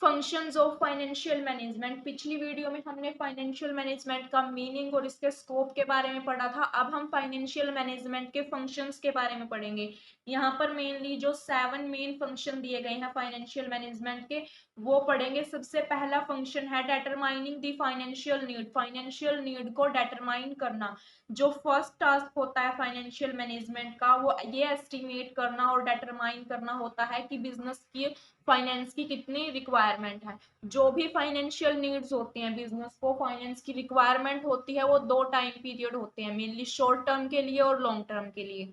Functions of financial management. पिछली video में हमने फाइनेंशियल मैनेजमेंट का मीनिंग और इसके स्कोप के बारे में पढ़ा था। अब हम फाइनेंशियल मैनेजमेंट के फंक्शंस के बारे में पढ़ेंगे। यहाँ पर मेनली जो 7 मेन फंक्शन दिए गए हैं फाइनेंशियल मैनेजमेंट के, वो पढ़ेंगे। सबसे पहला फंक्शन है determining the financial need. Financial need को डिटरमाइन करना। जो फर्स्ट टास्क होता है फाइनेंशियल मैनेजमेंट का, वो ये एस्टिमेट करना और डिटरमाइन करना होता है कि बिजनेस की फाइनेंस की कितनी रिक्वायरमेंट है। जो भी फाइनेंशियल नीड्स होती हैं, बिजनेस को फाइनेंस की रिक्वायरमेंट होती है, वो 2 टाइम पीरियड होते हैं, मेनली शॉर्ट टर्म के लिए और लॉन्ग टर्म के लिए।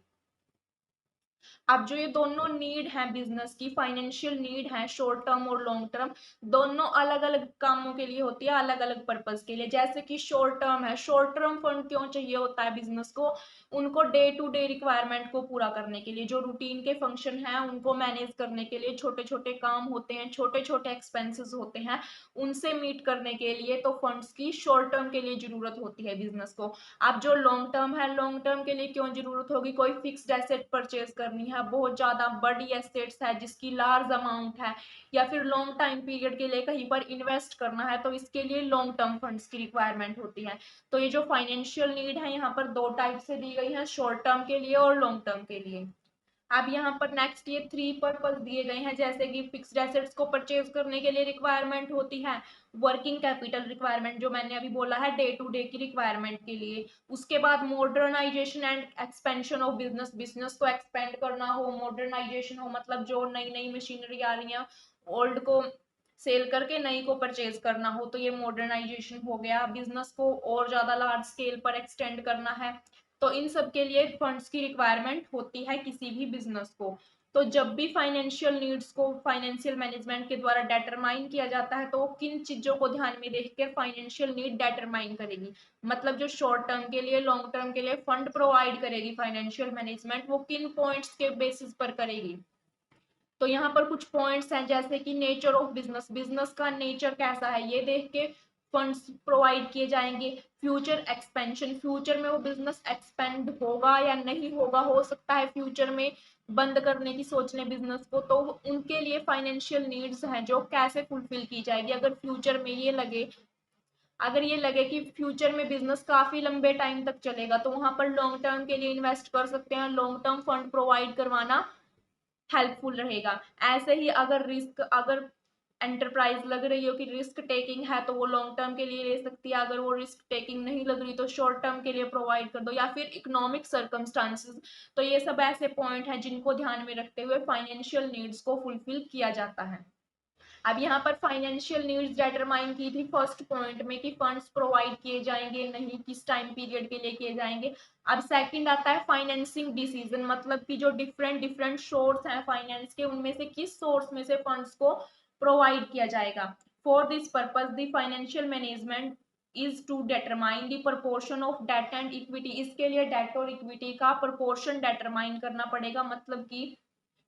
अब जो ये दोनों नीड है बिजनेस की, फाइनेंशियल नीड है शॉर्ट टर्म और लॉन्ग टर्म, दोनों अलग अलग कामों के लिए होती है, अलग अलग पर्पस के लिए। जैसे कि शॉर्ट टर्म है, शॉर्ट टर्म फंड क्यों चाहिए होता है बिजनेस को? उनको डे टू डे रिक्वायरमेंट को पूरा करने के लिए, जो रूटीन के फंक्शन है उनको मैनेज करने के लिए, छोटे छोटे काम होते हैं, छोटे छोटे एक्सपेंसेस होते हैं, उनसे मीट करने के लिए तो फंड्स की शॉर्ट टर्म के लिए जरूरत होती है बिजनेस को। अब जो लॉन्ग टर्म है, लॉन्ग टर्म के लिए क्यों जरूरत होगी? कोई फिक्स्ड एसेट परचेज करनी है, बहुत ज्यादा बड़ी एसेट्स है जिसकी लार्ज अमाउंट है, या फिर लॉन्ग टाइम पीरियड के लिए कहीं पर इन्वेस्ट करना है, तो इसके लिए लॉन्ग टर्म फंड्स की रिक्वायरमेंट होती है। तो ये जो फाइनेंशियल नीड है यहाँ पर 2 टाइप से दी गई है, शॉर्ट टर्म के लिए और लॉन्ग टर्म के लिए। अब यहाँ पर नेक्स्ट ये 3 पर्पस दिए गए हैं, जैसे कि फिक्स्ड एसेट्स को परचेज करने के लिए रिक्वायरमेंट होती है, वर्किंग कैपिटल रिक्वायरमेंट जो मैंने अभी बोला है डे टू डे की रिक्वायरमेंट के लिए। उसके बाद modernisation and expansion of business, business को एक्सपेंड करना हो, मॉडर्नाइजेशन हो, मतलब जो नई नई मशीनरी आ रही है, ओल्ड को सेल करके नई को परचेज करना हो, तो ये मॉडर्नाइजेशन हो गया। बिजनेस को और ज्यादा लार्ज स्केल पर एक्सटेंड करना है, तो इन सब के लिए फंड्स की रिक्वायरमेंट होती है किसी भी बिजनेस को। तो जब भी फाइनेंशियल नीड्स को फाइनेंशियल मैनेजमेंट के द्वारा डिटरमाइन किया जाता है, तो वो किन चीजों को ध्यान में देखकर फाइनेंशियल नीड डिटरमाइन करेगी, मतलब जो शॉर्ट टर्म के लिए लॉन्ग टर्म के लिए फंड प्रोवाइड करेगी फाइनेंशियल मैनेजमेंट, वो किन पॉइंट्स के बेसिस पर करेगी। तो यहाँ पर कुछ पॉइंट्स हैं, जैसे कि नेचर ऑफ बिजनेस, बिजनेस का नेचर कैसा है ये देख के फंड्स प्रोवाइड किए जाएंगे। फ्यूचर एक्सपेंशन, फ्यूचर में वो बिजनेस एक्सपेंड होगा या नहीं होगा, हो सकता है फ्यूचर में बंद करने की सोच लें बिजनेस को, तो उनके लिए फाइनेंशियल नीड्स हैं जो कैसे फुलफिल की जाएगी। अगर फ्यूचर में ये लगे, अगर ये लगे कि फ्यूचर में बिजनेस काफी लंबे टाइम तक चलेगा, तो वहां पर लॉन्ग टर्म के लिए इन्वेस्ट कर सकते हैं, लॉन्ग टर्म फंड प्रोवाइड करवाना हेल्पफुल रहेगा। ऐसे ही अगर रिस्क, अगर एंटरप्राइज लग रही हो कि रिस्क टेकिंग है, तो वो लॉन्ग टर्म के लिए ले सकती है। अगर वो रिस्क टेकिंग नहीं लग रही, तो शॉर्ट टर्म के लिए प्रोवाइड कर दो, या फिर इकोनॉमिक सर्कमस्टांसेस। तो ये सब ऐसे पॉइंट हैं जिनको ध्यान में रखते हुए फाइनेंशियल नीड्स को फुलफिल किया जाता है। अब यहाँ पर फाइनेंशियल नीड्स डिटरमाइन की थी फर्स्ट पॉइंट में कि फंड्स प्रोवाइड किए जाएंगे नहीं, किस टाइम पीरियड के लिए किए जाएंगे। अब सेकंड आता है फाइनेंसिंग डिसीजन, मतलब कि जो डिफरेंट डिफरेंट सोर्स हैं फाइनेंस के, उनमें से किस सोर्स में से फंड्स को प्रोवाइड किया जाएगा। For this purpose the financial management is to determine the proportion of debt and equity. इसके लिए डेट और इक्विटी का प्रोपोर्शन डिटरमाइन करना पड़ेगा, मतलब कि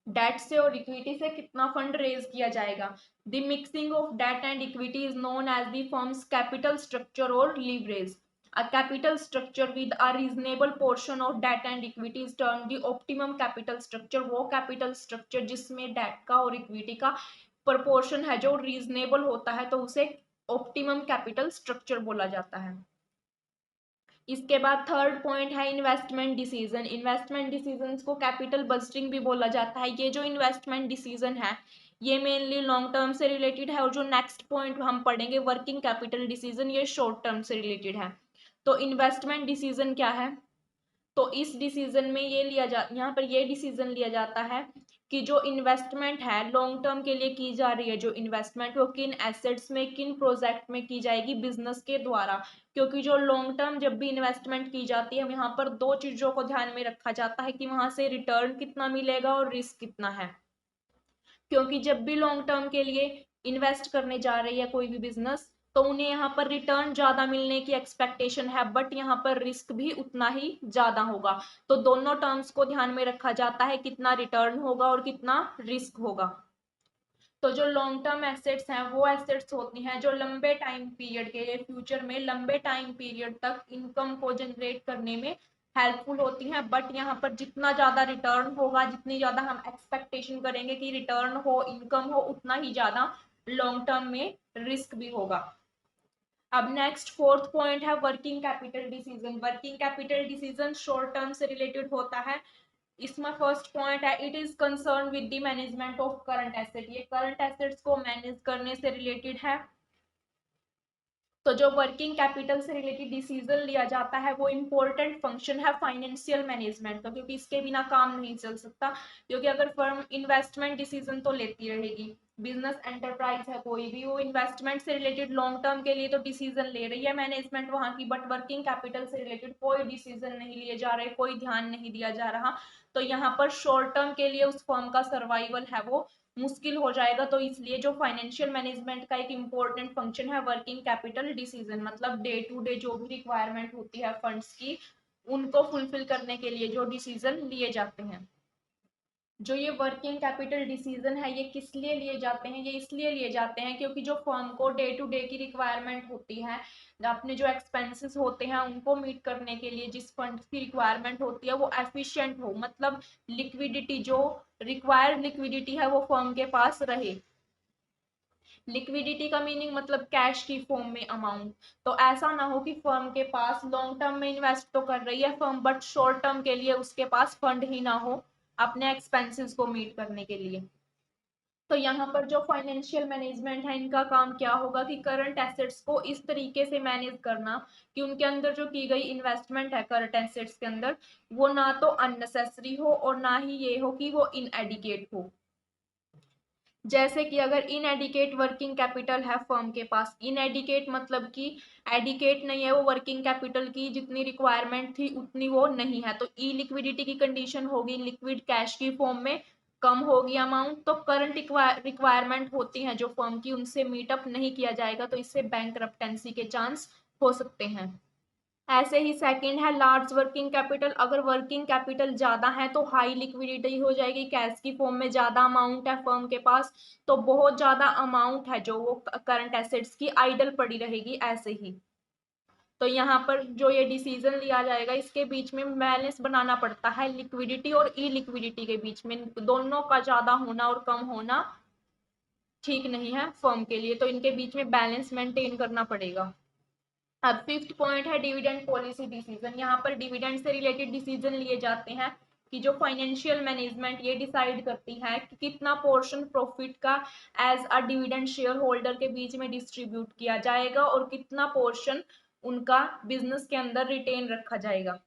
डेट से और इक्विटी से कितना फंड रेज किया जाएगा। The mixing of debt and equity is known as the firm's capital structure और leverage. A capital structure with a reasonable portion of debt and equity is termed the optimum capital structure। वो capital structure जिसमें debt का और equity का proportion है जो reasonable होता है, तो उसे optimum capital structure बोला जाता है। इसके बाद थर्ड पॉइंट है इन्वेस्टमेंट डिसीजन। इन्वेस्टमेंट डिसीजन को कैपिटल बजटिंग भी बोला जाता है। ये जो इन्वेस्टमेंट डिसीजन है, ये मेनली लॉन्ग टर्म से रिलेटेड है, और जो नेक्स्ट पॉइंट हम पढ़ेंगे वर्किंग कैपिटल डिसीजन, ये शॉर्ट टर्म से रिलेटेड है। तो इन्वेस्टमेंट डिसीजन क्या है? तो इस डिसीजन में ये लिया जा, यहाँ पर ये डिसीजन लिया जाता है कि जो इन्वेस्टमेंट है लॉन्ग टर्म के लिए की जा रही है, जो इन्वेस्टमेंट वो किन एसेट्स में, किन प्रोजेक्ट में की जाएगी बिजनेस के द्वारा। क्योंकि जो लॉन्ग टर्म जब भी इन्वेस्टमेंट की जाती है, यहाँ पर 2 चीजों को ध्यान में रखा जाता है कि वहां से रिटर्न कितना मिलेगा और रिस्क कितना है। क्योंकि जब भी लॉन्ग टर्म के लिए इन्वेस्ट करने जा रही है कोई भी बिजनेस, तो उन्हें यहाँ पर रिटर्न ज्यादा मिलने की एक्सपेक्टेशन है, बट यहाँ पर रिस्क भी उतना ही ज्यादा होगा। तो दोनों टर्म्स को ध्यान में रखा जाता है, कितना रिटर्न होगा और कितना रिस्क होगा। तो जो लॉन्ग टर्म एसेट्स हैं, वो एसेट्स होती हैं जो लंबे टाइम पीरियड के लिए, फ्यूचर में लंबे टाइम पीरियड तक इनकम को जनरेट करने में हेल्पफुल होती हैं। बट यहाँ पर जितना ज्यादा रिटर्न होगा, जितनी ज्यादा हम एक्सपेक्टेशन करेंगे कि रिटर्न हो, इनकम हो, उतना ही ज्यादा लॉन्ग टर्म में रिस्क भी होगा। अब नेक्स्ट फोर्थ पॉइंट है working capital decision. Working capital decision short term से रिलेटेड होता है। इसमें फर्स्ट पॉइंट है it is concern with the management of current asset. ये करंट एसेट्स को मैनेज करने से रिलेटेड है। तो जो वर्किंग कैपिटल से रिलेटेड डिसीजन लिया जाता है वो इंपॉर्टेंट फंक्शन है फाइनेंशियल मैनेजमेंट का, क्योंकि इसके बिना काम नहीं चल सकता। क्योंकि अगर फर्म इन्वेस्टमेंट डिसीजन तो लेती रहेगी, बिजनेस एंटरप्राइज है कोई भी, वो इन्वेस्टमेंट से रिलेटेड लॉन्ग टर्म के लिए तो डिसीजन ले रही है मैनेजमेंट वहां की, बट वर्किंग कैपिटल से रिलेटेड कोई डिसीजन नहीं लिए जा रहे, कोई ध्यान नहीं दिया जा रहा। तो यहाँ पर शॉर्ट टर्म के लिए उस फर्म का सर्वाइवल है वो मुश्किल हो जाएगा। तो इसलिए जो फाइनेंशियल मैनेजमेंट का एक इम्पोर्टेंट फंक्शन है वर्किंग कैपिटल डिसीजन, मतलब डे टू डे जो भी रिक्वायरमेंट होती है फंड्स की, उनको फुलफिल करने के लिए जो डिसीजन लिए जाते हैं। जो ये वर्किंग कैपिटल डिसीजन है ये किस लिए लिए जाते हैं? ये इसलिए लिए जाते हैं क्योंकि जो फर्म को डे टू डे की रिक्वायरमेंट होती है, अपने जो एक्सपेंसेस होते हैं उनको मीट करने के लिए जिस फंड की रिक्वायरमेंट होती है वो एफिशिएंट हो, मतलब लिक्विडिटी जो रिक्वायर्ड लिक्विडिटी है वो फर्म के पास रहे। लिक्विडिटी का मीनिंग मतलब कैश की फॉर्म में अमाउंट। तो ऐसा ना हो कि फर्म के पास लॉन्ग टर्म में इन्वेस्ट तो कर रही है फर्म, बट शॉर्ट टर्म के लिए उसके पास फंड ही ना हो अपने एक्सपेंसेस को मीट करने के लिए। तो यहाँ पर जो फाइनेंशियल मैनेजमेंट है इनका काम क्या होगा कि करंट एसेट्स को इस तरीके से मैनेज करना कि उनके अंदर जो की गई इन्वेस्टमेंट है करंट एसेट्स के अंदर वो ना तो अननेसेसरी हो और ना ही ये हो कि वो इनएडिकेट हो। जैसे कि अगर इनएडिकेट वर्किंग कैपिटल है फर्म के पास, इनएडिकेट मतलब कि एडिकेट नहीं है वो वर्किंग कैपिटल की जितनी रिक्वायरमेंट थी उतनी वो नहीं है, तो ई लिक्विडिटी की कंडीशन होगी, लिक्विड कैश की फॉर्म में कम होगी अमाउंट, तो करंट रिक्वायरमेंट होती है जो फर्म की उनसे मीटअप नहीं किया जाएगा, तो इससे बैंकरप्टेंसी के चांस हो सकते हैं। ऐसे ही सेकंड है लार्ज वर्किंग कैपिटल। अगर वर्किंग कैपिटल ज्यादा है तो हाई लिक्विडिटी हो जाएगी, कैश की फॉर्म में ज्यादा अमाउंट है फर्म के पास, तो बहुत ज्यादा अमाउंट है जो वो करंट एसेट्स की आइडल पड़ी रहेगी ऐसे ही। तो यहाँ पर जो ये डिसीजन लिया जाएगा इसके बीच में बैलेंस बनाना पड़ता है लिक्विडिटी और ई लिक्विडिटी के बीच में, दोनों का ज्यादा होना और कम होना ठीक नहीं है फर्म के लिए, तो इनके बीच में बैलेंस मेंटेन करना पड़ेगा। अब फिफ्थ पॉइंट है डिविडेंड पॉलिसी डिसीजन। यहाँ पर डिविडेंड से रिलेटेड डिसीजन लिए जाते हैं कि जो फाइनेंशियल मैनेजमेंट ये डिसाइड करती है कि कितना पोर्शन प्रॉफिट का as a dividend share holder के बीच में डिस्ट्रीब्यूट किया जाएगा और कितना पोर्शन उनका बिजनेस के अंदर रिटेन रखा जाएगा।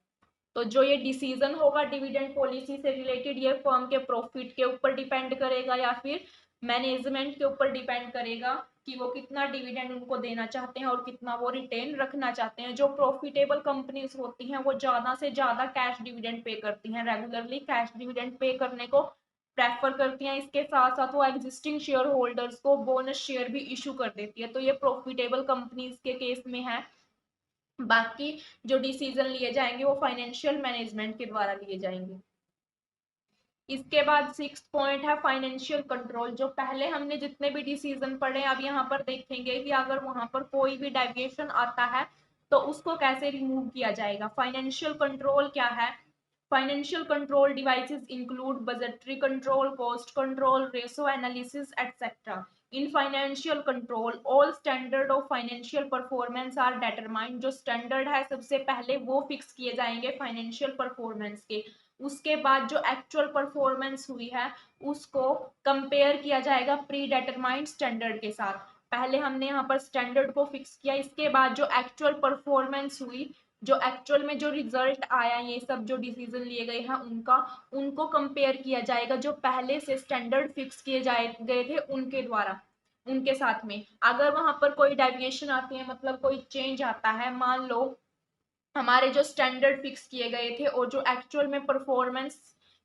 तो जो ये डिसीजन होगा डिविडेंड पॉलिसी से रिलेटेड ये फर्म के प्रॉफिट के ऊपर डिपेंड करेगा या फिर मैनेजमेंट के ऊपर डिपेंड करेगा कि वो कितना डिविडेंड उनको देना चाहते हैं और कितना वो रिटेन रखना चाहते हैं। जो प्रॉफिटेबल कंपनीज होती हैं वो ज्यादा से ज्यादा कैश डिविडेंड पे करती हैं, रेगुलरली कैश डिविडेंड पे करने को प्रेफर करती हैं। इसके साथ साथ वो एग्जिस्टिंग शेयर होल्डर्स को बोनस शेयर भी इशू कर देती है, तो ये प्रॉफिटेबल कंपनीज के केस में है। बाकी जो डिसीजन लिए जाएंगे वो फाइनेंशियल मैनेजमेंट के द्वारा लिए जाएंगे। इसके बाद सिक्स पॉइंट है फाइनेंशियल कंट्रोल। जो पहले हमने जितने भी डिसीजन पढ़े अब यहाँ पर देखेंगे कि अगर वहां पर कोई भी डेविएशन आता है तो उसको कैसे रिमूव किया जाएगा। फाइनेंशियल कंट्रोल क्या है? Financial control devices include budgetary control, cost control, ratio analysis etcetera. In financial control all standard of financial performance are determined. जो स्टैंडर्ड है सबसे पहले वो फिक्स किए जाएंगे फाइनेंशियल परफॉर्मेंस के, उसके बाद जो एक्चुअल परफॉर्मेंस हुई है उसको कंपेयर किया जाएगा प्री डिटरमाइंड स्टैंडर्ड के साथ। पहले हमने यहाँ पर स्टैंडर्ड को फिक्स किया, इसके बाद जो एक्चुअल परफॉर्मेंस हुई, जो एक्चुअल में जो रिजल्ट आया, ये सब जो डिसीजन लिए गए हैं उनका, उनको कंपेयर किया जाएगा जो पहले से स्टैंडर्ड फिक्स किए गए थे उनके द्वारा, उनके साथ में। अगर वहां पर कोई डेविएशन आती है मतलब कोई चेंज आता है, मान लो हमारे जो स्टैंडर्ड फिक्स किए गए थे और जो एक्चुअल में परफॉर्मेंस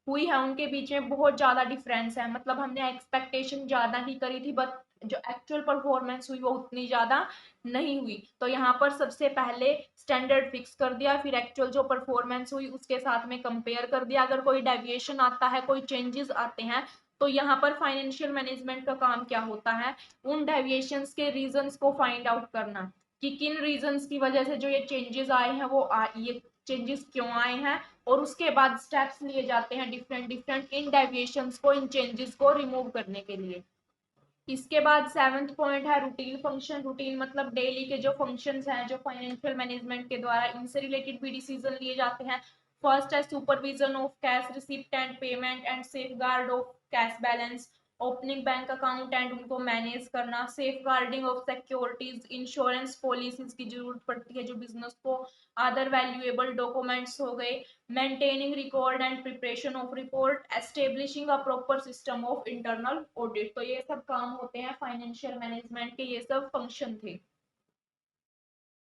हुई है उनके बीच में बहुत ज्यादा डिफरेंस है, मतलब हमने एक्सपेक्टेशन ज्यादा ही करी थी बट जो एक्चुअल परफॉर्मेंस हुई वो उतनी ज्यादा नहीं हुई, तो यहाँ पर सबसे पहले स्टैंडर्ड फिक्स कर दिया, फिर एक्चुअल जो परफॉर्मेंस हुई उसके साथ में कंपेयर कर दिया। अगर कोई डेविएशन आता है, कोई चेंजेस आते हैं, तो यहाँ पर फाइनेंशियल मैनेजमेंट का काम क्या होता है? उन डेविएशंस के रीजंस को फाइंड आउट करना कि किन रीजंस की वजह से जो ये चेंजेस आए हैं वो ये चेंजेस क्यों आए हैं, और उसके बाद स्टेप्स लिए जाते हैं डिफरेंट डिफरेंट इन डेविएशंस को, इन चेंजेस को रिमूव करने के लिए। इसके बाद 7th पॉइंट है रूटीन फंक्शन। रूटीन मतलब डेली के जो फंक्शंस हैं जो फाइनेंशियल मैनेजमेंट के द्वारा इनसे रिलेटेड भी डिसीजन लिए जाते हैं। फर्स्ट है supervision of cash receipt and payment and safeguard of cash balance, opening bank account and उनको मैनेज करना, safeguarding of securities, insurance policies की जरूरत पड़ती है जो बिजनेस को, अदर वैल्यूएबल डॉक्यूमेंट्स हो गए, maintaining record and preparation of report, establishing a proper system of internal audit. तो ये सब काम होते हैं फाइनेंशियल मैनेजमेंट के, ये सब फंक्शन थे।